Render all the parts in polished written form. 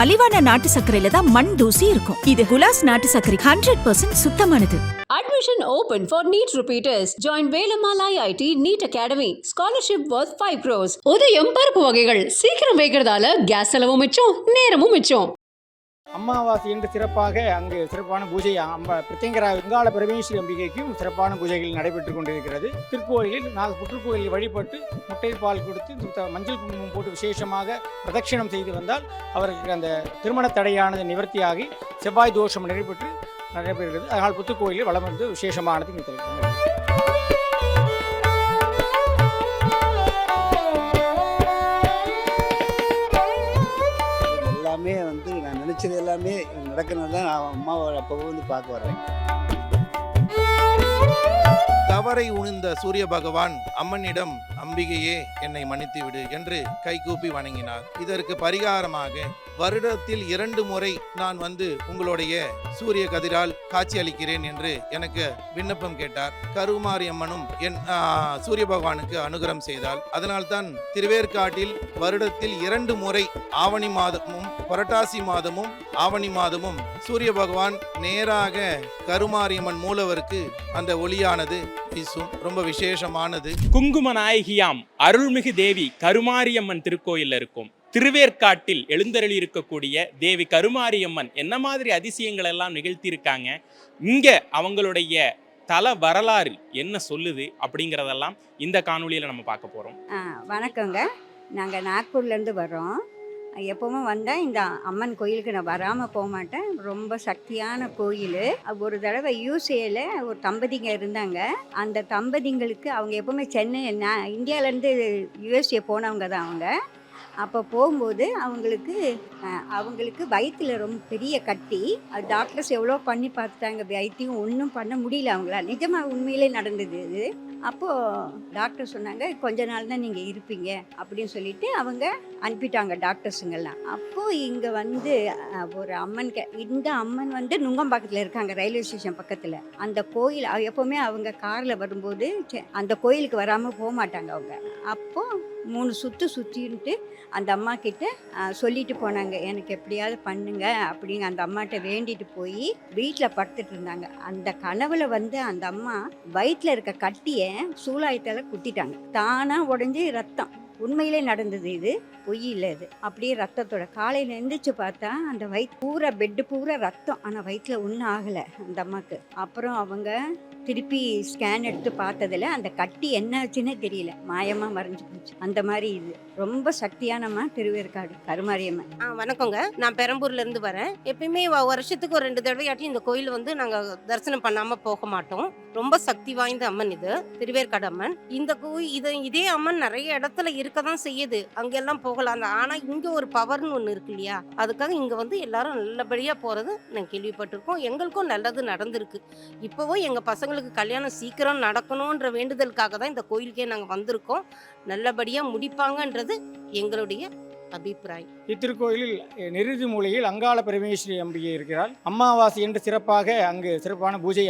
மலிவான நாட்டு சர்க்கரையில தான் மண் தூசி இருக்கும். இது குலாஸ் நாட்டு சர்க்கரை 100% சுத்தமானது. Admission open for NEET repeaters. Join Velamala IIT NEET Academy. Scholarship worth 5 crores. உதயம் பருப்பு வகைகள் சீக்கிரம் வைக்கிறதால கேஸ் செலவும் மிச்சம், நேரமும் மிச்சம். அமாவாசை என்று சிறப்பாக அங்கு சிறப்பான பூஜை பிரத்யங்கரா வெங்காள பரமேஸ்வரி அம்பிகைக்கும் சிறப்பான பூஜைகள் நடைபெற்றுக் கொண்டிருக்கிறது. திருக்கோயிலில் புற்றுக்கோயிலில் வழிபட்டு முட்டை பால் கொடுத்து மஞ்சள் குங்குமம் போட்டு விசேஷமாக பிரதட்சிணம் செய்து வந்தால் அவருக்கு அந்த திருமண தடையானது நிவர்த்தியாகி செவ்வாய் தோஷம் நடைபெறுகிறது. அதனால் புத்துக்கோயிலில் வளம் வந்து விசேஷமானது இங்கு எல்லாமே வந்து நான் நினைச்சது எல்லாமே நடக்கிறதுனால தான் நான் அம்மாவை அப்போ வந்து பார்க்க வர்றேன். தவறை உணிந்த சூரிய பகவான் அம்மனிடம் அம்பிகையே என்னை மன்னித்து விடு என்று கைகூப்பி வணங்கினார். இதற்கு பரிகாரமாக வருடத்தில் 2 முறை நான் வந்து உங்களுடைய சூரிய கதிரால் காட்சி அளிக்கிறேன் என்று எனக்கு விண்ணப்பம் கேட்டார். கருமாரி அம்மனும் என் சூரிய பகவானுக்கு அனுகிரகம் செய்தால். அதனால்தான் திருவேற்காட்டில் வருடத்தில் 2 முறை ஆவணி மாதமும் புரட்டாசி மாதமும் ஆவணி மாதமும் சூரிய பகவான் நேராக கருமாரியம்மன் மூலவருக்கு அந்த ஒளியானது வீசும். ரொம்ப விசேஷமானது. குங்கும நாயகியாம் அருள்மிகு தேவி கருமாரியம்மன் திருக்கோயில் இருக்கும் திருவேற்காட்டில் எழுந்தருளி இருக்கக்கூடிய தேவி கருமாரியம்மன் என்ன மாதிரி அதிசயங்கள் எல்லாம் நிகழ்த்தி இருக்காங்க, இங்க அவங்களுடைய தல வரலாறு என்ன சொல்லுது அப்படிங்கிறதெல்லாம் இந்த காணொலியில நம்ம பார்க்க போறோம். வணக்கங்க, நாங்கள் நாக்பூர்லேருந்து வர்றோம். எப்போவும் வந்தால் இந்த அம்மன் கோயிலுக்கு நான் வராமல் போக மாட்டேன். ரொம்ப சக்தியான கோயில். ஒரு தடவை யூஎஸ்ஏல ஒரு தம்பதிங்க இருந்தாங்க. அந்த தம்பதிங்களுக்கு அவங்க எப்போவுமே சென்னை இந்தியாவிலேருந்து யூஎஸ்ஏ போனவங்க தான் அவங்க. அப்போ போகும்போது அவங்களுக்கு வயிற்றுல ரொம்ப பெரிய கட்டி. அது டாக்டர்ஸ் எவ்வளோ பண்ணி பார்த்துட்டாங்க, வைத்தியம் ஒன்றும் பண்ண முடியல அவங்கள. நிஜமாக உண்மையிலே நடந்தது இது. அப்போது டாக்டர் சொன்னாங்க, கொஞ்ச நாள் தான் நீங்கள் இருப்பீங்க அப்படின்னு சொல்லிட்டு அவங்க அனுப்பிட்டாங்க டாக்டர்ஸுங்கெல்லாம். அப்போது இங்கே வந்து ஒரு அம்மன் இந்த அம்மன் வந்து நுங்கம்பாக்கத்தில் இருக்காங்க, ரயில்வே ஸ்டேஷன் பக்கத்தில். அந்த கோயில் எப்போவுமே அவங்க காரில் வரும்போது அந்த கோயிலுக்கு வராமல் போக மாட்டாங்க அவங்க. அப்போது 3 சுற்றின்ட்டு அந்த அம்மா கிட்ட சொல்லிட்டு போனாங்க, எனக்கு எப்படியாவது பண்ணுங்க அப்படிங்க. அந்த அம்மாட்ட வேண்டிட்டு போய் வீட்டில் படுத்துட்டு இருந்தாங்க. அந்த கனவுல வந்து அந்த அம்மா வயிற்றில் இருக்க கட்டியை சூலாயத்தால் குத்திட்டாங்க. தானாக உடஞ்சி ரத்தம். உண்மையிலே நடந்தது, இது பொய் இல்லை. இது அப்படியே ரத்தத்தோட. காலையில் எழுந்திரிச்சு பார்த்தா அந்த வயிற்று பூரா பெட்டு பூரா ரத்தம். ஆனால் வயிற்றில் ஒன்றும் ஆகலை அந்த அம்மாவுக்கு. அப்புறம் அவங்க திருப்பி ஸ்கேன் எடுத்து பார்த்ததில் அந்த கட்டி என்ன ஆச்சுன்னே தெரியல, மாயமாக மறைஞ்சு போச்சு. அந்த மாதிரி இது ரொம்ப சக்தியானம்மா திருவேற்காடு கருமாரியம்மன். வணக்கங்க, நான் பெரம்பூர்லேருந்து வரேன். எப்பயுமே வருஷத்துக்கு ஒரு 2 தடவையாட்டி இந்த கோயில் வந்து நாங்கள் தரிசனம் பண்ணாமல் போக மாட்டோம். ரொம்ப சக்தி வாய்ந்த அம்மன் இது, திருவேற்காடு அம்மன். இந்த இதே அம்மன் நிறைய இடத்துல இருக்க தான் செய்யுது, அங்கெல்லாம் போகலாம். ஆனால் இங்கே ஒரு பவர்னு ஒன்று இருக்கு இல்லையா, அதுக்காக இங்கே வந்து எல்லாரும் நல்லபடியாக போகிறது நான் கேள்விப்பட்டிருக்கோம். எங்களுக்கும் நல்லது நடந்திருக்கு. இப்போவும் எங்கள் பசங்களுக்கு கல்யாணம் சீக்கிரம் நடக்கணுன்ற வேண்டுதலுக்காக தான் இந்த கோயிலுக்கே நாங்கள் வந்திருக்கோம். நல்லபடியாக முடிப்பாங்கன்றது எங்களுடைய அபிப்பிராயம். இத்திருக்கோயிலில் நிறுதி மூலையில் அங்காள பரமேஸ்வரி அம்பிகை இருக்கிறாள். அமாவாசை என்று சிறப்பாக அங்கு சிறப்பான பூஜை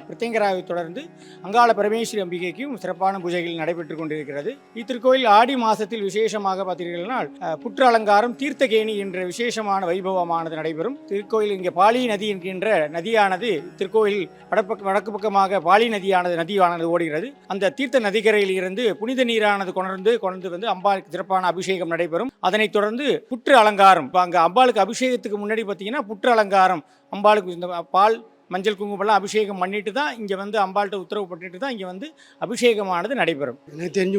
பிரத்யங்கராவை தொடர்ந்து அங்காள பரமேஸ்வரி அம்பிகைக்கும் சிறப்பான பூஜைகள் நடைபெற்றுக் கொண்டிருக்கிறது. இத்திருக்கோயில் ஆடி மாதத்தில் விசேஷமாக பார்த்தீர்கள்னால் புற்று அலங்காரம் தீர்த்தகேணி என்ற விசேஷமான வைபவமானது நடைபெறும். திருக்கோயில் இங்கே பாலி நதி என்கின்ற நதியானது திருக்கோயில் வடக்கு பக்கமாக பாலி நதியானது ஓடுகிறது. அந்த தீர்த்த நதிக்கரையில் இருந்து புனித நீரானது கொண்டு வந்து அம்பாளுக்கு சிறப்பான அபிஷேகம் நடைபெறும். அதனை தொடர்ந்து புற்று அலங்காரம். அங்கே அம்பாளுக்கு அபிஷேகத்துக்கு முன்னாடி பார்த்தீங்கன்னா புற்று அலங்காரம், அம்பாளுக்கு இந்த பால் மஞ்சள் குங்குமம்லாம் அபிஷேகம் பண்ணிட்டு தான் இங்கே வந்து அம்பாள்கிட்ட உத்தரவு பட்டுட்டு தான் இங்கே வந்து அபிஷேகமானது நடைபெறும். எனக்கு தெரிஞ்சு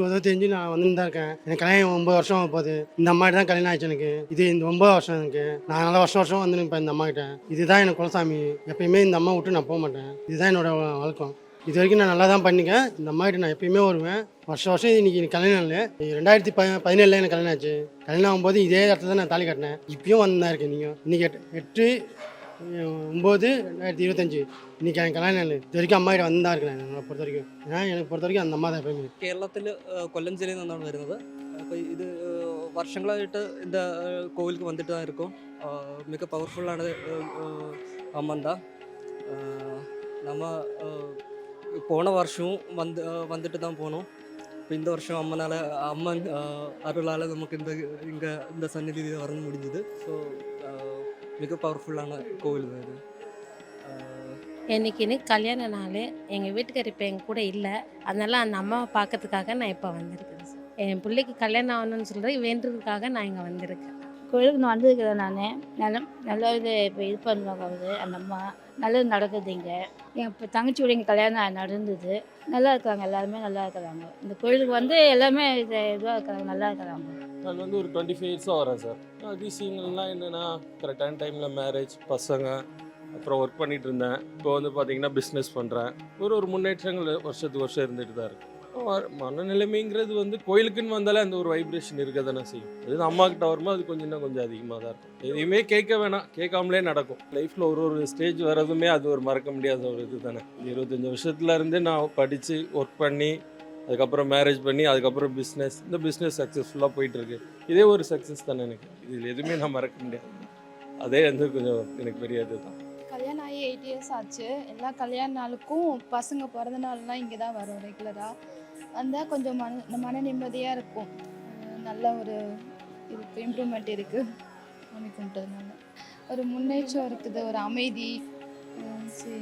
நான் வந்து தான் இருக்கேன். எனக்கு கல்யாணம் 9 வருஷம் போகுது. இந்த அம்மா தான் கல்யாணம் ஆயிடுச்சு எனக்கு. இது இந்த 9 வருஷம் எனக்கு. நான் நல்லா வருஷம் வந்து இப்போ இந்த அம்மா கிட்ட. இதுதான் எனக்கு குலசாமி. எப்பயுமே இந்த அம்மா விட்டு நான் போக மாட்டேன். இதுதான் என்னோட வழக்கம். இது வரைக்கும் நான் நல்லா தான் பண்ணிக்கேன். இந்த அம்மாகிட்ட நான் எப்பயுமே வருவேன். வருஷம் இன்னைக்கு கல்யாணம் இல்லை. 2017 எனக்கு கல்யாணம் ஆச்சு. கல்யாணம் ஆகும்போது இதே இடத்துல தான் நான் தாலி கட்டினேன். இப்பயும் வந்து தான் இருக்கேன். நீங்கள் இன்னைக்கு 8/9/2025 இன்னைக்கு எனக்கு கல்யாணம் இல்லை. இது வரைக்கும் அம்மாகிட்ட வந்து தான் இருக்கேன். என்னை பொறுத்த வரைக்கும் எனக்கு பொறுத்த വரைக்கும் அந்த അമ്മ தான் எப்பயுமே. കേരളത്തിൽ കൊല്ലം ജില്ലയിൽ നിന്നാണ് വരുന്നത്. അപ്പോൾ ഇത് വർഷങ്ങളായിട്ട് இந்த கோவிலுக்கு வந்துட்டு தான் இருக்கும். மிக பவர்ஃபுல்லான அம்மன் தான். நம்ம போன வருஷம் வந்துட்டு தான் போனோம். இப்போ இந்த வருஷம் அம்மன் அருளால் நமக்கு இந்த சந்நிதியில் வர முடிஞ்சுது. ஸோ மிக பவர்ஃபுல்லான கோவில் தான் இது. எனக்கு கல்யாண நாள். எங்கள் வீட்டுக்கார் இப்போ எங்கள் கூட இல்லை, அதனால அந்த அம்மாவை பார்க்கறதுக்காக நான் இப்போ வந்திருக்கேன் சார். என் பிள்ளைக்கு கல்யாணம் ஆகணும்னு சொல்லி வேண்டுறதுக்காக நான் இங்கே வந்திருக்கேன். கோயிலுக்கு நான் வந்திருக்கிறேன். நான் நல்லா இப்போ இது பண்ணுவாங்க அந்த அம்மா, நல்லது நடக்குது இங்கே. என் இப்போ தங்கச்சியோட இங்கே கல்யாணம் நடந்தது. நல்லா இருக்கிறாங்க, எல்லாருமே நல்லா இருக்கிறாங்க. இந்த கோயிலுக்கு எல்லாமே இதுவாக இருக்கிறாங்க, நல்லா இருக்கிறாங்க. நான் ஒரு 25 இயர்ஸாக வரேன் சார். அதிசயங்கள்லாம் என்னென்னா கரெக்டான டைமில் மேரேஜ், பசங்க, அப்புறம் ஒர்க் பண்ணிகிட்டு இருந்தேன். இப்போ பார்த்தீங்கன்னா பிஸ்னஸ் பண்ணுறேன். ஒரு முன்னேற்றங்கள் வருஷத்துக்கு வருஷம் இருந்துகிட்டு தான் இருக்குது. மனநிலைமைங்கிறது கோயிலுக்குன்னு வந்தாலே அந்த ஒரு வைப்ரேஷன் இருக்க தானே செய்யும். அது அம்மா கிட்ட வரும்போது அது கொஞ்சம் அதிகமாக தான் இருக்கும். எதையுமே கேட்க வேணாம், கேட்காமலே நடக்கும். லைஃப்பில் ஒரு ஸ்டேஜ் வரதுமே அது ஒரு மறக்க முடியாத ஒரு இது தானே. 25 வருஷத்துலேருந்து நான் படித்து ஒர்க் பண்ணி அதுக்கப்புறம் மேரேஜ் பண்ணி அதுக்கப்புறம் பிஸ்னஸ், இந்த பிஸ்னஸ் சக்ஸஸ்ஃபுல்லாக போயிட்டுருக்கு. இதே ஒரு சக்ஸஸ் தானே எனக்கு. இதில் எதுவுமே நான் மறக்க முடியாது. அதே கொஞ்சம் எனக்கு பெரிய இது தான். கல்யாணம் ஆகி 8 இயர்ஸ் ஆச்சு. எல்லா கல்யாண நாளுக்கும் பசங்க பிறந்த நாள்லாம் இங்கே தான் வரும் ரெகுலராக. வந்தால் கொஞ்சம் மன நிம்மதியாக இருக்கும். நல்ல ஒரு இம்ப்ரூவ்மெண்ட் இருக்குது சாமி கும்பிட்டதுனால. ஒரு முன்னேற்றம் இருக்குது, ஒரு அமைதி. சரி,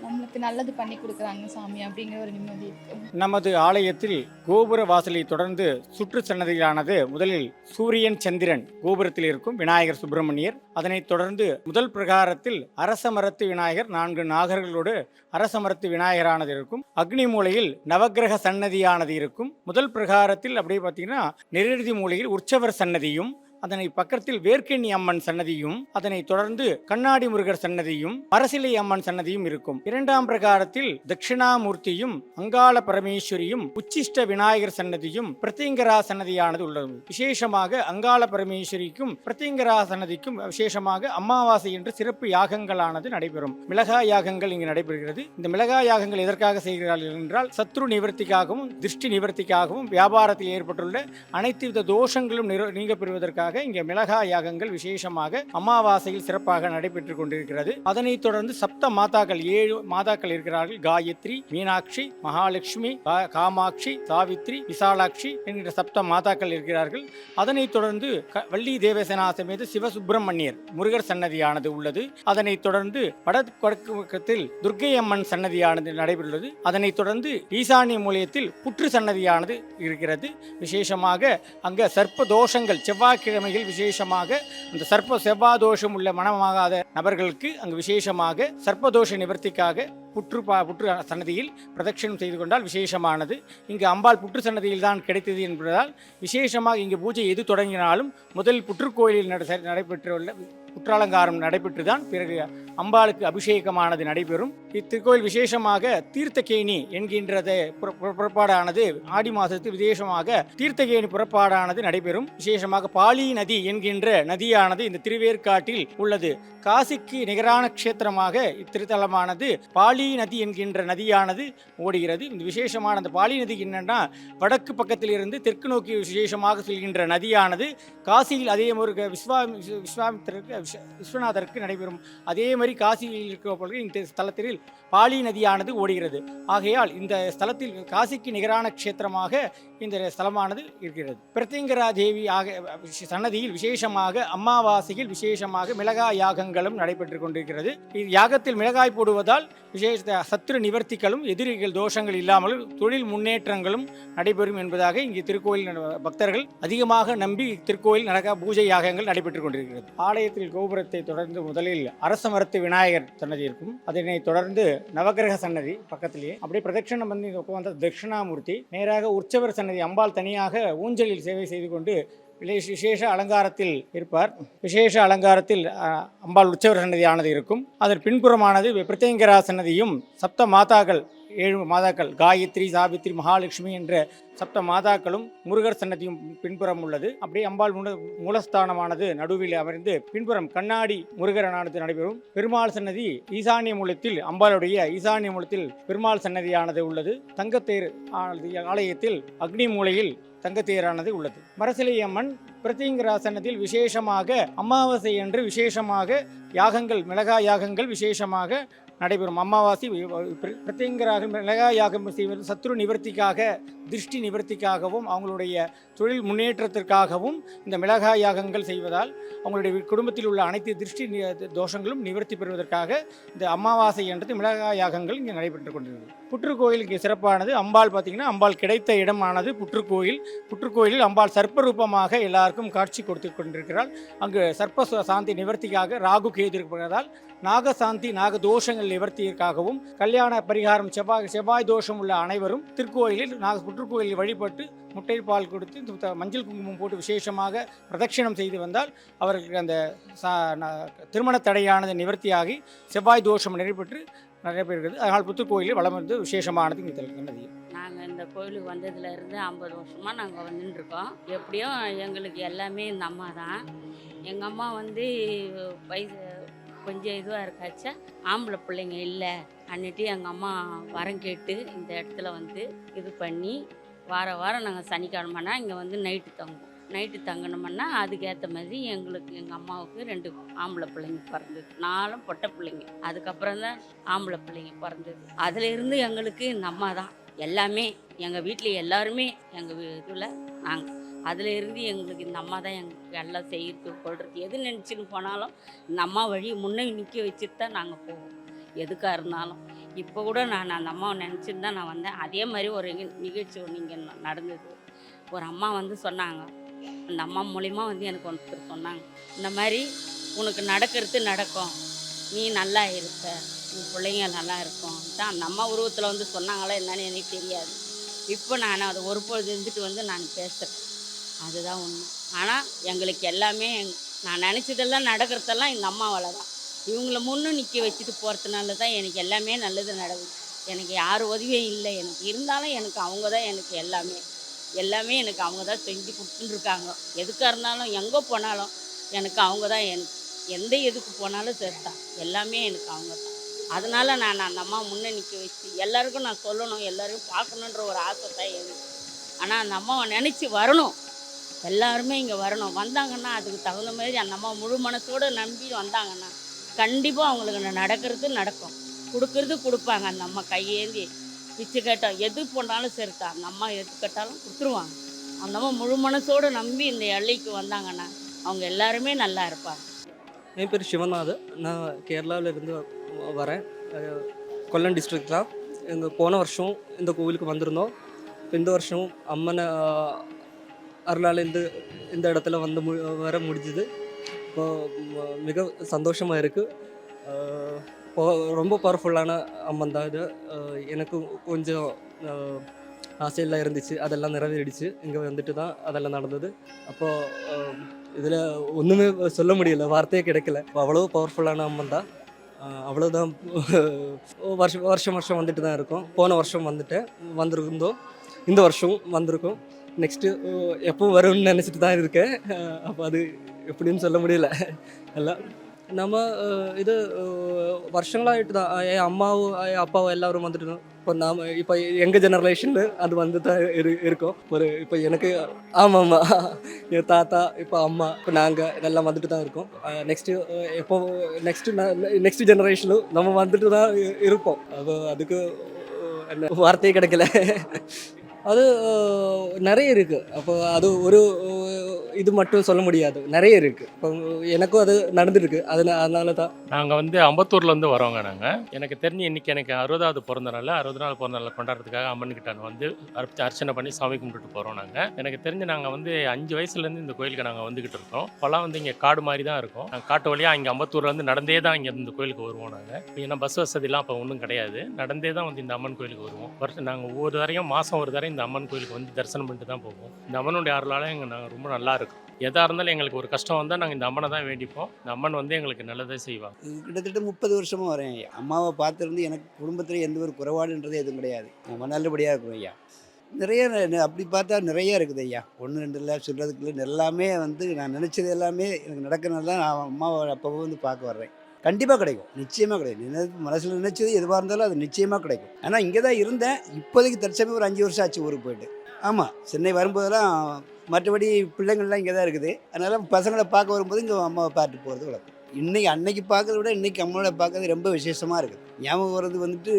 நம்மளுக்கு நல்லது பண்ணி கொடுக்குறாங்க சாமி அப்படிங்கிற ஒரு நிம்மதி இருக்குது. நமது ஆலயத்தில் கோபுர வாசலை தொடர்ந்து சுற்று சன்னதிகளானது முதலில் சூரியன் சந்திரன் கோபுரத்தில் இருக்கும் விநாயகர் சுப்பிரமணியர். அதனைத் தொடர்ந்து முதல் பிரகாரத்தில் அரச மரத்து விநாயகர் 4 நாகர்களோடு அரச மரத்து விநாயகரானது இருக்கும். அக்னி மூலையில் நவக்கிரக சன்னதியானது இருக்கும். முதல் பிரகாரத்தில் அப்படியே பார்த்தீங்கன்னா நெருதி மூலையில் உற்சவர் சன்னதியும், அதனை பக்கத்தில் வேர்க்கண்ணி அம்மன் சன்னதியும், அதனை தொடர்ந்து கண்ணாடி முருகர் சன்னதியும், அரசிலை அம்மன் சன்னதியும் இருக்கும். 2ஆம் பிரகாரத்தில் தட்சிணாமூர்த்தியும் அங்காள பரமேஸ்வரியும் உச்சிஷ்ட விநாயகர் சன்னதியும் பிரத்யங்கரா சன்னதியானது உள்ளது. விசேஷமாக அங்காள பரமேஸ்வரிக்கும் பிரத்யங்கரா சன்னதிக்கும் விசேஷமாக அமாவாசை என்று சிறப்பு யாகங்களானது நடைபெறும். மிளகா யாகங்கள் இங்கு நடைபெறுகிறது. இந்த மிளகா யாகங்கள் எதற்காக செய்கிறார்கள் என்றால் சத்ரு நிவர்த்திக்காகவும் திருஷ்டி நிவர்த்திக்காகவும் வியாபாரத்தில் ஏற்பட்டுள்ள அனைத்து வித தோஷங்களும் நீங்க பெறுவதற்காக இங்கே மிளகா யாகங்கள் விசேஷமாக அமாவாசையில் சிறப்பாக நடைபெற்றுக் கொண்டிருக்கிறது. அதனைத் தொடர்ந்து சப்த மாதாக்கள் 7 மாதாக்கள் இருக்கிறார்கள். காயத்ரி, மீனாட்சி, மகாலட்சுமி, காமாட்சி, சாவித்ரி, விசாலாட்சி என்கிற சப்த மாதாக்கள் இருக்கிறார்கள். அதனைத் தொடர்ந்து வள்ளி தேவசேனா சமேத சிவசுப்பிரமணியர் முருகர் சன்னதியானது உள்ளது. அதனைத் தொடர்ந்து வடக்கு பக்கத்தில் துர்க்கை அம்மன் சன்னதியானது நடைபெறுகிறது. அதனைத் தொடர்ந்து ஈசானிய மூலயத்தில் புற்று சன்னதியானது இருக்கிறது. விசேஷமாக அங்க சர்ப்ப தோஷங்கள் செவ்வாய்க்கிழமையில் விசேஷமாக அந்த செவ்வாதோஷம் உள்ள மனமாகாத நபர்களுக்கு அங்கு விசேஷமாக சர்ப்பதோஷ நிவர்த்திக்காக புற்று சன்னதியில் பிரதட்சணம் செய்து கொண்டால் விசேஷமானது. இங்கு அம்பாள் புற்று சன்னதியில் தான் கிடைத்தது என்பதால் விசேஷமாக இங்கு பூஜை எது தொடங்கினாலும் முதல் புற்றுக்கோயிலில் நடைபெற்றுள்ள புற்றாலங்காரம் நடைபெற்றுதான் பிறகு அம்பாளுக்கு அபிஷேகமானது நடைபெறும். இத்திருக்கோயில் விசேஷமாக தீர்த்தகேணி என்கின்றதை புறப்பாடானது ஆடி மாதத்தில் விசேஷமாக தீர்த்தகேணி புறப்பாடானது நடைபெறும். விசேஷமாக பாலி நதி என்கின்ற நதியானது இந்த திருவேற்காட்டில் உள்ளது. காசிக்கு நிகரான க்ஷேத்திரமாக இத்திருத்தலமானது பாலி நதி என்கின்ற நதியானது ஓடுகிறது. இந்த விசேஷமான அந்த பாலி நதி என்னன்னா வடக்கு பக்கத்தில் இருந்து தெற்கு நோக்கி விசேஷமாக செல்கின்ற நதியானது காசியில் அதே ஒரு விஸ்வநாதருக்கு நடைபெறும். அதே மாதிரி காசியில் இருக்கிற இந்த ஸ்தலத்தில் பாலி நதியானது ஓடுகிறது. ஆகையால் இந்த ஸ்தலத்தில் காசிக்கு நிகரான க்ஷேத்திரமாக இந்த ஸ்தலமானது இருக்கிறது. பிரத்யங்கரா தேவி சன்னதியில் விசேஷமாக அமாவாசையில் விசேஷமாக மிளகா யாகங்களும் நடைபெற்றுக் கொண்டிருக்கிறது. யாகத்தில் மிளகாய் போடுவதால் விசேஷ சத்ரு நிவர்த்திகளும் எதிரிகள் தோஷங்கள் இல்லாமலும் தொழில் முன்னேற்றங்களும் நடைபெறும் என்பதாக இங்கு திருக்கோயில் பக்தர்கள் அதிகமாக நம்பி திருக்கோயில் பூஜை யாகங்கள் நடைபெற்றுக் கொண்டிருக்கிறது. ஆலயத்தில் கோபுரத்தை தொடர்ந்து முதலில் அரச மரத்து விநாயகர் சன்னதி இருக்கும். அதனை தொடர்ந்து நவகிரக சன்னதி பக்கத்திலேயே அப்படியே பிரதட்சணம் வந்து உட்கார்ந்த தட்சிணாமூர்த்தி, நேராக உற்சவர் சன்னதி அம்பாள் தனியாக ஊஞ்சலில் சேவை செய்து கொண்டு விசேஷ அலங்காரத்தில் இருப்பார். விசேஷ அலங்காரத்தில் அம்பாள் உற்சவர் சன்னதியானது இருக்கும். அதன் பின்புறமானது பிரத்யங்கரா சன்னதியும் சப்த மாதாக்கள் 7 மாதாக்கள் காயத்ரி, சாவித்ரி, மகாலட்சுமி என்ற சப்த மாதாக்களும் முருகர் சன்னதியும் பின்புறம் உள்ளது. அப்படியே அம்பாள் மூலஸ்தானமானது நடுவில் அமர்ந்து பின்புறம் கண்ணாடி முருகரனானது நடைபெறும். பெருமாள் சன்னதி ஈசானிய மூலத்தில் அம்பாளுடைய ஈசானிய மூலத்தில் பெருமாள் சன்னதியானது உள்ளது. தங்கத்தேர் ஆலயத்தில் அக்னி மூலையில் தங்கத்தேரானது உள்ளது. மரசிலை அம்மன் பிரத்யங்கரா சன்னதியில் விசேஷமாக அமாவாசை என்று விசேஷமாக யாகங்கள் மிளகா யாகங்கள் விசேஷமாக நடைபெறும். அமாவாசை பிரத்யங்கராக மிளகா யாகம் செய்வது சத்ரு நிவர்த்திக்காக, திருஷ்டி நிவர்த்திக்காகவும், அவங்களுடைய தொழில் முன்னேற்றத்திற்காகவும் இந்த மிளகா யாகங்கள் செய்வதால் அவங்களுடைய குடும்பத்தில் உள்ள அனைத்து திருஷ்டி தோஷங்களும் நிவர்த்தி பெறுவதற்காக இந்த அமாவாசை என்றது மிளகா யாகங்கள் இங்கே நடைபெற்று கொண்டிருக்கிறது. புற்றுக்கோயில் இங்கே சிறப்பானது. அம்பாள் பார்த்திங்கன்னா அம்பாள் கிடைத்த இடமானது புற்றுக்கோயில். புற்றுக்கோயிலில் அம்பாள் சர்ப்பரூபமாக எல்லாருக்கும் காட்சி கொடுத்து கொண்டிருக்கிறாள். அங்கு சர்ப்ப சாந்தி நிவர்த்திக்காக ராகு கேது இருப்பதால் நாகசாந்தி நாகதோஷங்கள் நிவர்த்தியிற்காகவும், கல்யாண பரிகாரம் செவ்வாய் தோஷம் உள்ள அனைவரும் திருக்கோயிலில் புற்றுக்கோயிலில் வழிபட்டு முட்டை பால் கொடுத்து மஞ்சள் குங்குமம் போட்டு விசேஷமாக பிரதட்சிணம் செய்து வந்தால் அவர்களுக்கு அந்த திருமண தடையானது நிவர்த்தியாகி செவ்வாய் தோஷம் நிறைவேற்று நடைபெறுகிறது. அதனால் புற்றுக்கோயிலில் வளம் வந்து விசேஷமானது இங்கே தெரிகிறது. நாங்கள் இந்த கோயிலுக்கு வந்ததுலேருந்து 50 வருஷமாக நாங்கள் வந்துட்டுருக்கோம். எப்படியும் எங்களுக்கு எல்லாமே இந்த அம்மா தான். எங்கள் அம்மா வந்து வயசு கொஞ்சம் இதுவாக இருக்காச்சா, ஆம்பளை பிள்ளைங்க இல்லை அன்னிட்டு எங்கள் அம்மா வரம் கேட்டு இந்த இடத்துல வந்து இது பண்ணி வாரம் நாங்கள் சனிக்கிழமைனா இங்கே வந்து நைட்டு தங்கணும்னா அதுக்கேற்ற மாதிரி எங்கள் அம்மாவுக்கு 2 ஆம்பளை பிள்ளைங்க பிறந்தது. 4 பொட்டை பிள்ளைங்க. அதுக்கப்புறம் தான் ஆம்பளை பிள்ளைங்க பிறந்தது. அதிலிருந்து எங்களுக்கு இந்த அம்மா தான் எல்லாமே. எங்கள் வீட்டில் எல்லாருமே எங்கள் இதில் நாங்கள் அதில் இருந்து எங்களுக்கு இந்த அம்மா தான் எங்களுக்கு எல்லாம் செய்கிறது கொள்றது. எது நினச்சின்னு போனாலும் இந்த அம்மா வழி முன்னே நிற்க வச்சுட்டு தான் நாங்கள் போவோம் எதுக்காக இருந்தாலும். இப்போ கூட நான் அந்த அம்மாவை நினச்சிட்டு தான் நான் வந்தேன். அதே மாதிரி ஒரு நிகழ்ச்சி ஒன்று இங்கே நடந்தது. ஒரு அம்மா வந்து சொன்னாங்க, அந்த அம்மா மூலிமா வந்து எனக்கு ஒருத்தர் சொன்னாங்க, இந்த மாதிரி உனக்கு நடக்கும், நீ நல்லா இருக்க, உன் பிள்ளைங்க நல்லா இருக்கும் தான் அந்த அம்மா உருவத்தில் வந்து சொன்னாங்களா என்னன்னு எனக்கு தெரியாது. இப்போ நான் அதை ஒரு பொழுது இருந்துட்டு வந்து நான் பேசுகிறேன். அதுதான் உண்மை. ஆனால் எங்களுக்கு எல்லாமே நான் நினச்சதெல்லாம் நடக்கிறதெல்லாம் எங்கள் அம்மாவால் தான். இவங்கள முன்னு நிற்க வச்சுட்டு போகிறதுனால தான் எனக்கு எல்லாமே நல்லது நடக்குது. எனக்கு யார் உதவியும் இல்லை. எனக்கு இருந்தாலும் எனக்கு அவங்க தான் எனக்கு எல்லாமே எனக்கு அவங்க தான் செஞ்சு கொடுத்துட்டுருக்காங்க. எதுக்காக இருந்தாலும் எங்கே போனாலும் எனக்கு அவங்க தான். எனக்கு எந்த எதுக்கு போனாலும் சரிதான், எல்லாமே எனக்கு அவங்க தான். அதனால் நான் அந்த அம்மா முன்னே நிற்க வச்சு எல்லாருக்கும் நான் சொல்லணும், எல்லோரையும் பார்க்கணுன்ற ஒரு ஆசை தான் எனக்கு. ஆனால் அந்த அம்மாவை நினச்சி வரணும், எல்லாருமே இங்கே வரணும். வந்தாங்கன்னா அதுக்கு தகுந்த மாதிரி அந்த அம்மா முழு மனசோடு நம்பி வந்தாங்கன்னா கண்டிப்பாக அவங்களுக்கு நடக்கும், கொடுக்கறது கொடுப்பாங்க. அந்த அம்மா கையேந்தி பிச்சு கேட்டோம் எது போனாலும் சரிதான், அந்த அம்மா எது கேட்டாலும் கொடுத்துருவாங்க. அந்த அம்மா முழு மனசோடு நம்பி இந்த எல்லைக்கு வந்தாங்கன்னா அவங்க எல்லாருமே நல்லா இருப்பாங்க. என் பேர் சிவநாத். நான் கேரளாவிலேருந்து வரேன். கொல்லம் டிஸ்ட்ரிக்ட் தான். எங்கள் போன வருஷம் இந்த கோவிலுக்கு வந்திருந்தோம். இந்த வருஷம் அம்மனை அருளால் இந்த இடத்துல வந்து வர முடிஞ்சுது. இப்போ மிக சந்தோஷமாக இருக்குது. ரொம்ப பவர்ஃபுல்லான அம்மன் தான் இது. எனக்கு கொஞ்சம் ஆசையெல்லாம் இருந்துச்சு, அதெல்லாம் நிறைவேறிடுச்சு. இங்கே வந்துட்டு தான் அதெல்லாம் நடந்தது. அப்போது இதில் ஒன்றுமே சொல்ல முடியல, வார்த்தையே கிடைக்கல. அவ்வளோ பவர்ஃபுல்லான அம்மன் தான். அவ்வளோதான். வருஷம் வந்துட்டு தான் இருக்கோம். போன வருஷம் வந்திருந்தோம், இந்த வருஷம் வந்திருக்கோம். நெக்ஸ்ட்டு எப்போ வரும்னு நினச்சிட்டு தான் இருக்கேன். அப்போ அது எப்படின்னு சொல்ல முடியல. எல்லாம் நம்ம இது வருஷங்களாகிட்டு தான் என் அம்மாவும் என் அப்பாவும் எல்லோரும் வந்துட்டு. இப்போ எங்கள் ஜெனரேஷனில் அது வந்து தான் இருக்கோம். இப்போ எனக்கு ஆமாம் என் தாத்தா, இப்போ அம்மா, இப்போ நாங்கள் இதெல்லாம் வந்துட்டு தான் இருக்கோம். நெக்ஸ்ட்டு ஜெனரேஷனும் நம்ம வந்துட்டு தான் இருப்போம். அதுக்கு என்ன வார்த்தையே கிடைக்கல. அது நிறைய இருக்குது. அப்போ அது ஒரு இது மட்டும் சொல்ல முடியாது, நிறைய இருக்குது. இப்போ எனக்கும் அது நடந்துருக்கு. அதனால தான் நாங்கள் வந்து அம்பத்தூர்லேருந்து வரோங்க. எனக்கு தெரிஞ்சு இன்றைக்கி எனக்கு 60வது பிறந்த நாள் கொண்டாடுறதுக்காக அம்மன்கிட்ட வந்து அர்ச்சனை பண்ணி சாமி கும்பிட்டுட்டு போகிறோம். எனக்கு தெரிஞ்சு நாங்கள் வந்து 5 வயசுலேருந்து இந்த கோயிலுக்கு நாங்கள் வந்துக்கிட்டு இருக்கோம். இப்போலாம் வந்து இங்கே காடு மாதிரி தான் இருக்கும். நாங்கள் காட்டு வழியாக இங்கே அம்பத்தூர்லேருந்து நடந்தே தான் இங்கே இந்த கோயிலுக்கு வருவோம். ஏன்னா பஸ் வசதிலாம் அப்போ ஒன்றும் கிடையாது. நடந்தே தான் வந்து இந்த அம்மன் கோயிலுக்கு வருவோம். நாங்கள் ஒவ்வொரு தரையும் மாதம் ஒரு தரையும் இந்த அம்மன் கோயிலுக்கு வந்து தரிசனம் பண்ணிட்டு தான் போவோம். இந்த அம்மனுடைய அருளால் நாங்கள் ரொம்ப நல்லா இருக்கும். எதாக இருந்தாலும் எங்களுக்கு ஒரு கஷ்டம் வந்தால் நாங்கள் இந்த அம்மனை தான் வேண்டிப்போம். இந்த அம்மன் வந்து எங்களுக்கு நல்லதே செய்வாங்க. கிட்டத்தட்ட 30 வருஷமாக வரேன் ஐயா. அம்மாவை பார்த்துருந்து எனக்கு குடும்பத்தில் எந்த ஒரு குறைபாடுன்றதே எதுவும் கிடையாது. நம்ம நல்லபடியாக இருக்கும் ஐயா. நிறைய அப்படி பார்த்தா நிறைய இருக்குது ஐயா. 1 2 இல்லை சொல்கிறதுக்குள்ள எல்லாமே வந்து நான் நினச்சது எல்லாமே எனக்கு நடக்கிறனால தான் நான் அம்மாவை அப்போ வந்து பார்க்க வர்றேன். கண்டிப்பாக கிடைக்கும், நிச்சயமாக கிடைக்கும். மனசில் நினச்சது எதுவாக இருந்தாலும் அது நிச்சயமாக கிடைக்கும். ஆனால் இங்கே தான் இருந்தேன். இப்போதைக்கு தற்சமயம் ஒரு 5 வருஷம் ஆச்சு ஊருக்கு போயிட்டு. ஆமாம், சென்னை வரும்போதெல்லாம் மற்றபடி பிள்ளைங்கள்லாம் இங்கே தான் இருக்குது. அதனால் பசங்களை பார்க்க வரும்போது இங்கே அம்மாவை பார்த்துட்டு போகிறது வழக்கம். இன்னைக்கு அன்னைக்கு பார்க்கறத விட இன்னைக்கு அம்மனோட பார்க்கறது ரொம்ப விசேஷமாக இருக்குது. ஞாபகம் வர்றது வந்துட்டு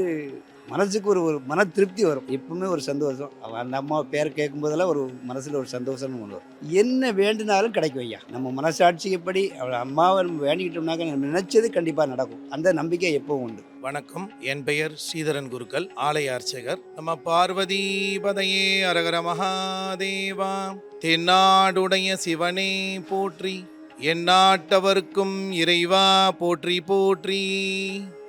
மனசுக்கு ஒரு ஒரு மன திருப்தி வரும். எப்பவுமே ஒரு சந்தோஷம். அந்த அம்மா பேர் கேட்கும்போதெல்லாம் ஒரு மனசில் ஒரு சந்தோஷம்னு கொண்டு வரும். என்ன வேண்டுனாலும் கிடைக்கும் ஐயா. நம்ம மனசாட்சியப்படி அவளை அம்மாவை நம்ம வேண்டிக்கிட்டோம்னாக்க நம்ம நினைச்சது கண்டிப்பாக நடக்கும். அந்த நம்பிக்கை எப்பவும் உண்டு. வணக்கம், என் பெயர் ஸ்ரீதரன் குருக்கள், ஆலய அர்ச்சகர். நம்ம பார்வதி பதையே அரகர மகாதேவா. தென்னாடுடைய சிவனே போற்றி, எந்நாட்டவர்க்கும் இறைவா போற்றி போற்றி.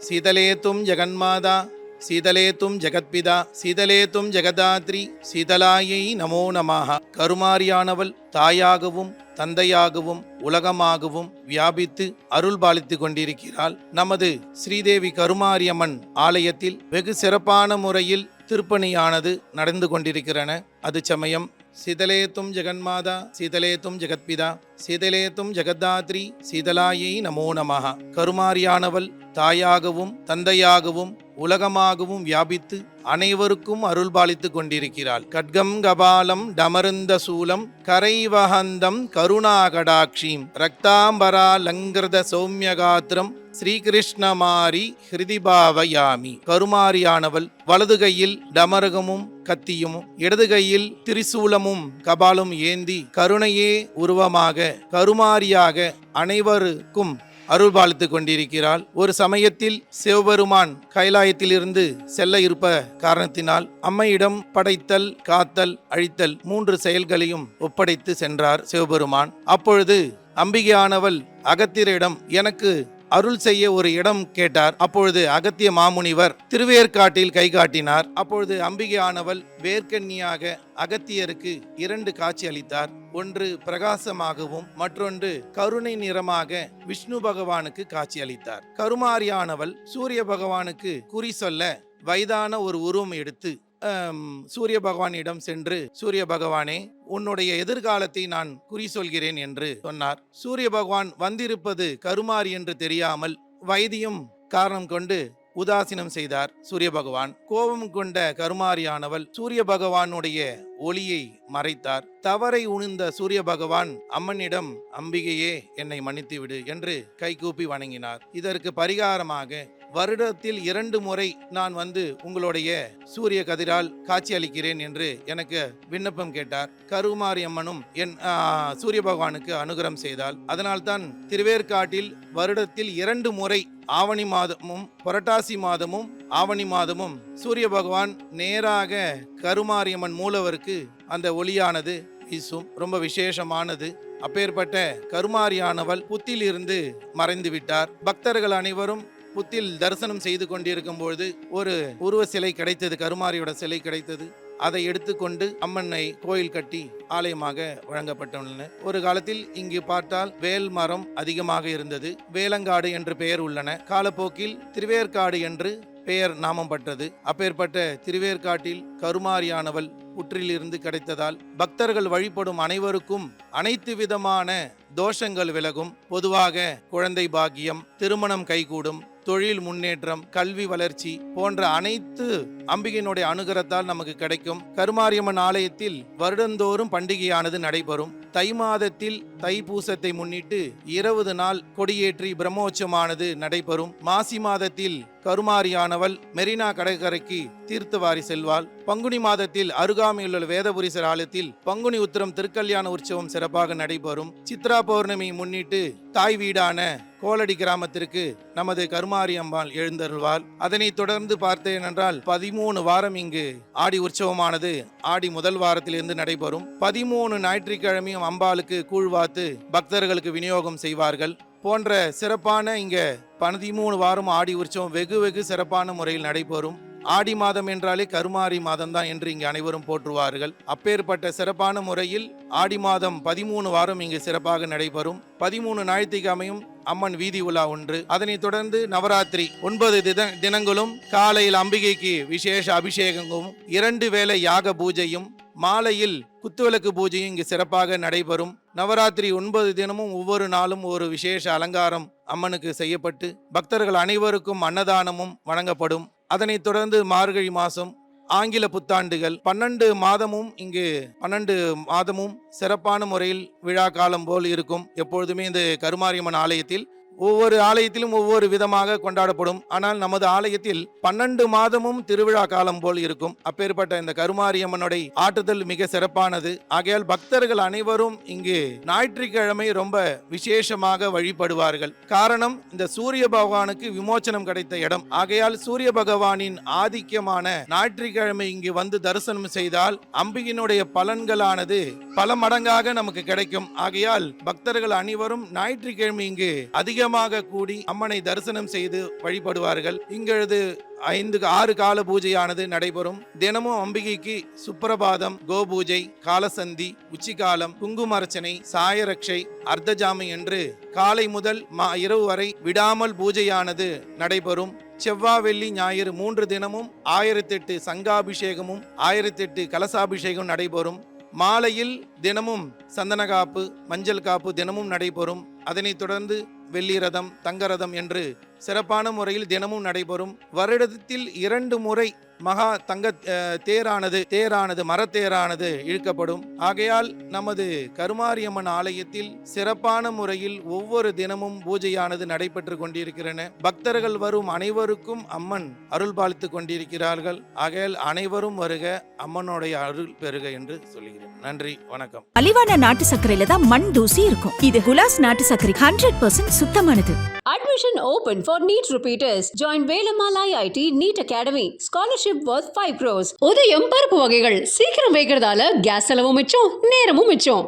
சீதலேத்தும் ஜெகன்மாதா, சீதலேத்தும் ஜெகத்பிதா, சீதலேத்தும் ஜெகதாத்ரி, சீதலாயை நமோ நமஹ. கருமாரியானவள் தாயாகவும் தந்தையாகவும் உலகமாகவும் வியாபித்து அருள் பாலித்து கொண்டிருக்கிறாள். நமது ஸ்ரீதேவி கருமாரியம்மன் ஆலயத்தில் வெகு சிறப்பான முறையில் திருப்பணியானது நடந்து கொண்டிருக்கிறன. அது சமயம் சீதலேத்தும் ஜெகன்மாதா, சீதலேத்தும் ஜெகத்பிதா, சீதலேத்தும் ஜெகதாத்ரி, சீதலாயை நமோ நமஹ. கருமாரியானவள் தாயாகவும் தந்தையாகவும் உலகமாகவும் வியாபித்து அனைவருக்கும் அருள் பாலித்து கொண்டிருக்கிறாள். கட்கம் கபாலம் டமருந்த சூலம் கரைவஹந்தம் கருணாகடாட்சீம் ரக்தாம்பரா லங்கிருத சௌமியகாத்திரம் ஸ்ரீகிருஷ்ணமாரி ஹிருதிபாவயாமி. கருமாரியானவள் வலது கையில் டமருகமும் கத்தியும், இடது கையில் திரிசூலமும் கபாலும் ஏந்தி கருணையே உருவமாக கருமாரியாக அனைவருக்கும் அருள் பாலித்து கொண்டிருக்கிறாள். ஒரு சமயத்தில் சிவபெருமான் கைலாயத்திலிருந்து செல்ல இருப்ப காரணத்தினால் அம்மையிடம் படைத்தல், காத்தல், அழித்தல் 3 செயல்களையும் ஒப்படைத்து சென்றார் சிவபெருமான். அப்பொழுது அம்பிகையானவள் அகத்தியரிடம் எனக்கு அருள் செய்ய ஒரு இடம் கேட்டார். அப்பொழுது அகத்திய மாமுனிவர் திருவேற்காட்டில் கை காட்டினார். அப்பொழுது அம்பிகையானவள் வேர்க்கண்ணியாக அகத்தியருக்கு 2 காட்சி அளித்தார். ஒன்று பிரகாசமாகவும் மற்றொன்று கருணை நிறமாக விஷ்ணு பகவானுக்கு காட்சி அளித்தார். கருமாரியானவள் சூரிய பகவானுக்கு குறி சொல்ல வயதான ஒரு உருவம் எடுத்து சூரிய பகவானிடம் சென்று, சூரிய பகவானே, உன்னுடைய எதிர்காலத்தை நான் குறி சொல்கிறேன் என்று சொன்னார். சூரிய பகவான் வந்திருப்பது கருமாரி என்று தெரியாமல் வயதியும் காரணம் கொண்டு உதாசீனம் செய்தார் சூரிய பகவான். கோபம் கொண்ட கருமாரியானவள் சூரிய பகவானுடைய ஒளியை மறைத்தார். தவறை உணர்ந்த சூரிய பகவான் அம்மனிடம், அம்பிகையே என்னை மன்னித்து விடு என்று கைகூப்பி வணங்கினார். இதற்கு பரிகாரமாக வருடத்தில் 2 முறை நான் வந்து உங்களுடைய சூரிய கதிரால் காட்சி அளிக்கிறேன் என்று எனக்கு விண்ணப்பம் கேட்டார். கருமாரி அம்மனும் என் சூரிய பகவானுக்கு அனுகிரகம் செய்தால். அதனால்தான் திருவேற்காட்டில் வருடத்தில் 2 முறை ஆவணி மாதமும் புரட்டாசி மாதமும் ஆவணி மாதமும் சூரிய பகவான் நேராக கருமாரியம்மன் மூலவருக்கு அந்த ஒளியானது வீசும். ரொம்ப விசேஷமானது. அப்பேற்பட்ட கருமாரியானவள் புத்தில் இருந்து மறைந்து விட்டார். பக்தர்கள் அனைவரும் புத்தில் தரிசனம் செய்து கொண்டிருக்கும் பொழுது ஒரு உருவ சிலை கிடைத்தது, கருமாரியோட சிலை கிடைத்தது. அதை எடுத்துக்கொண்டு அம்மனை கோயில் கட்டி ஆலயமாக வழங்கப்பட்டுள்ளன. ஒரு காலத்தில் இங்கு பார்த்தால் வேல் மரம் அதிகமாக இருந்தது. வேலங்காடு என்று பெயர் உள்ளன. காலப்போக்கில் திருவேற்காடு என்று பெயர் நாமம் பட்டது. அப்பேற்பட்ட திருவேற்காட்டில் கருமாரியானவள் புற்றிலிருந்து கிடைத்ததால் பக்தர்கள் வழிபடும் அனைவருக்கும் அனைத்து விதமான தோஷங்கள் விலகும். பொதுவாக குழந்தை பாக்கியம், திருமணம் கைகூடும், தொழில் முன்னேற்றம், கல்வி வளர்ச்சி போன்ற அனைத்து அம்பிகையினுடைய அனுகிரகத்தால் நமக்கு கிடைக்கும். கருமாரியம்மன் ஆலயத்தில் வருடந்தோறும் பண்டிகையானது நடைபெறும். தை மாதத்தில் தைப்பூசத்தை முன்னிட்டு 20 நாள் கொடியேற்றி பிரம்மோற்சவமானது நடைபெறும். மாசி மாதத்தில் கருமாரியானவள் மெரினா கடற்கரைக்கு தீர்த்தவாரி செல்வாள். பங்குனி மாதத்தில் அருகாமையுள்ள வேதபுரீஸ்வரர் ஆலயத்தில் பங்குனி உத்திரம் திருக்கல்யாண உற்சவம் சிறப்பாக நடைபெறும். சித்ரா பௌர்ணமி முன்னிட்டு தாய் வீடான கோலடி கிராமத்திற்கு நமது கருமாரி அம்பாள் எழுந்தருள்வாள். அதனைத் தொடர்ந்து பார்த்தேன் என்றால் 13 வாரம் இங்கு ஆடி உற்சவமானது ஆடி முதல் வாரத்திலிருந்து நடைபெறும். 13 ஞாயிற்றுக்கிழமையும் அம்பாளுக்கு கூழ்வாத்து பக்தர்களுக்கு விநியோகம் செய்வார்கள். போன்ற சிறப்பான இங்க 13 வாரம் ஆடி உற்சவம் வெகு சிறப்பான முறையில் நடைபெறும். ஆடி மாதம் என்றாலே கருமாரி மாதம் தான் என்று இங்கு அனைவரும் போற்றுவார்கள். அப்பேற்பட்ட சிறப்பான முறையில் ஆடி மாதம் 13 வாரம் இங்கு சிறப்பாக நடைபெறும். 13 ஞாயிற்றுக்கிழமையும் அம்மன் வீதி உலா ஒன்று. அதனைத் தொடர்ந்து நவராத்திரி 9 தினங்களும் காலையில் அம்பிகைக்கு விசேஷ அபிஷேகமும் 2 வேளை யாக பூஜையும் மாலையில் குத்துவிளக்கு பூஜையும் இங்கு சிறப்பாக நடைபெறும். நவராத்திரி 9 தினமும் ஒவ்வொரு நாளும் ஒரு விசேஷ அலங்காரம் அம்மனுக்கு செய்யப்பட்டு பக்தர்கள் அனைவருக்கும் அன்னதானமும் வழங்கப்படும். அதனைத் தொடர்ந்து மார்கழி மாதம், ஆங்கில புத்தாண்டுகள் 12 மாதமும் இங்கு 12 மாதமும் சிறப்பான முறையில் விழா காலம் போல் இருக்கும். எப்பொழுதுமே இந்த கருமாரியம்மன் ஆலயத்தில் ஒவ்வொரு ஆலயத்திலும் ஒவ்வொரு விதமாக கொண்டாடப்படும். ஆனால் நமது ஆலயத்தில் 12 மாதமும் திருவிழா காலம் போல் இருக்கும். அப்பேற்பட்ட இந்த கருமாரியம்மனுடைய ஆட்டுதல் மிக சிறப்பானது. ஆகையால் பக்தர்கள் அனைவரும் இங்கு ஞாயிற்றுக்கிழமை ரொம்ப விசேஷமாக வழிபடுவார்கள். காரணம், இந்த சூரிய பகவானுக்கு விமோச்சனம் கிடைத்த இடம். ஆகையால் சூரிய பகவானின் ஆதிக்கமான ஞாயிற்றுக்கிழமை இங்கு வந்து தரிசனம் செய்தால் அம்பிகையினுடைய பலன்களானது பல மடங்காக நமக்கு கிடைக்கும். ஆகையால் பக்தர்கள் அனைவரும் ஞாயிற்றுக்கிழமை இங்கு அதிகமாக கூடி அம்மனை தரிசனம் செய்து வழிபடுவார்கள். இங்கழுது 5-6 கால பூஜையானது நடைபெறும். தினமும் அம்பிகைக்கு சுப்பிரபாதம், கோபூஜை, காலசந்தி, உச்சிகாலம், குங்குமர்ச்சனை, சாயரட்சை, அர்த்தஜாமி என்று காலை முதல் இரவு வரை விடாமல் பூஜையானது நடைபெறும். செவ்வாய், வெள்ளி, ஞாயிறு 3 தினமும் 1008 சங்காபிஷேகமும் 1008 கலசாபிஷேகம் நடைபெறும். மாலையில் தினமும் சந்தன காப்பு, மஞ்சள் காப்பு தினமும் நடைபெறும். அதனைத் தொடர்ந்து வெள்ளி ரதம், தங்க ரதம் என்று சிறப்பான முறையில் தினமும் நடைபெறும். வருடத்தில் 2 முறை மகா தங்க தேரானது மரத்தேரானது இழுக்கப்படும். ஆகையால் நமது கருமாரியம்மன் ஆலயத்தில் சிறப்பான முறையில் ஒவ்வொரு தினமும் பூஜையானது நடைபெற்று கொண்டிருக்கிறன. பக்தர்கள் வரும் அனைவருக்கும் அம்மன் அருள் பாலித்து கொண்டிருக்கிறார்கள். ஆகையால் அனைவரும் வருக, அம்மனுடைய அருள் பெறுக என்று சொல்கிறேன். நன்றி, வணக்கம். மலிவான நாட்டு சர்க்கரையில தான் மண் தூசி இருக்கும். இது குலாஸ் நாட்டு சர்க்கரை 100% சுத்தமானது. Admission open for NEET repeaters. Join Velamala IIT NEET Academy. Scholarship worth 5 crores. உதயம் பருப்பு வகைகள் சீக்கிரம் வைக்கிறதால கேஸ் செலவும் மிச்சம், நேரமும் மிச்சம்.